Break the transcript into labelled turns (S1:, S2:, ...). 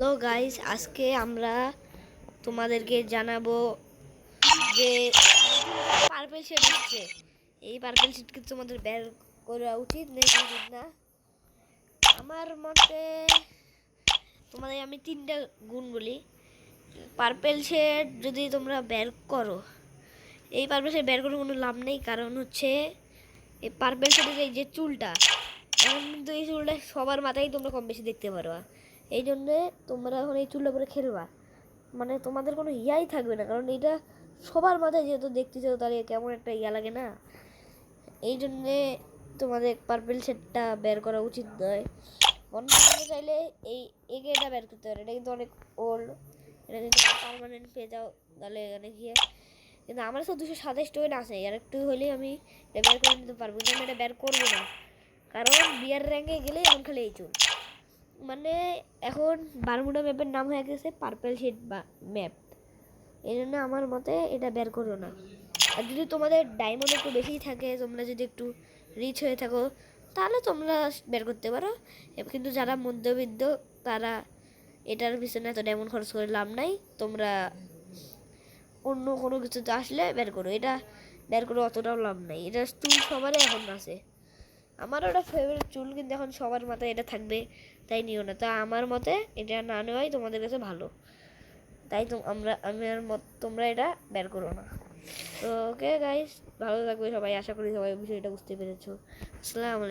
S1: Hello guys, আজকে আমরা তোমাদেরকে জানাবো যে পার্পল শেড হচ্ছে। এই পার্পল শেডকে তোমাদের বের করা উচিত নাকি উচিত না। আমার মতে তোমাদের আমি তিনটা গুণ বলি। পার্পল শেড যদি তোমরা বের করো, এই পার্পল শেড বের করে কোনো লাভ নেই, কারণ হচ্ছে এই পার্পল শেডের এই যে চুলটা, এখন কিন্তু এই চুলটা সবার মাথায় তোমরা কম বেশি দেখতে পারবা। এই জন্যে তোমরা এখন এই চুলটা করে খেলবা, মানে তোমাদের কোনো ইয়াই থাকবে না, কারণ এটা সবার মাথায় যেহেতু দেখতেছো তাহলে কেমন একটা ইয়া লাগে না। এই জন্যে তোমাদের পার্পল শেডটা বের করা উচিত নয়। বন্ধ করতে চাইলে এই এগে এটা বের করতে পারে, এটা কিন্তু অনেক ওল্ড, এটা কিন্তু পারমানেন্ট পেয়ে যাও তাহলে এখানে গিয়ে। কিন্তু আমার কাছে 227 টোয়েন আছে, আর একটু হলেই আমি এটা বের করে নিতে পারবো, কিন্তু আমি এটা বের করবো না, কারণ বিয়ার র্যাঙ্কে গেলে এখন খালি এই চুল। মানে এখন বারমুডা ম্যাপের নাম হয়ে গেছে পার্পল শেড বা ম্যাপ। এই জন্য আমার মতে এটা বের করো না। আর যদি তোমাদের ডায়মন্ড একটু বেশিই থাকে, তোমরা যদি একটু রিচ হয়ে থাকো, তাহলে তোমরা বের করতে পারো। কিন্তু যারা মধ্যবিত্ত তারা এটার পিছনে এত ডায়মন্ড খরচ করে লাভ নাই। তোমরা অন্য কোনো কিছুতে আসলে বের করো, এটা বের করে অতটাও লাভ নাই। এটা চুল সবারই এখন আছে, আমারও একটা ফেভারিট চুল, কিন্তু এখন সবার মাথায় এটা থাকবে তাই নিও না। তা আমার মতে এটা না নেওয়াই তোমাদের কাছে ভালো। তাই তো আমার মত তোমরা এটা বের করো না। তো ওকে গাইস, ভালো থাকবে সবাই, আশা করি সবাই বিষয়টা বুঝতে পেরেছো। আসসালামু আলাইকুম।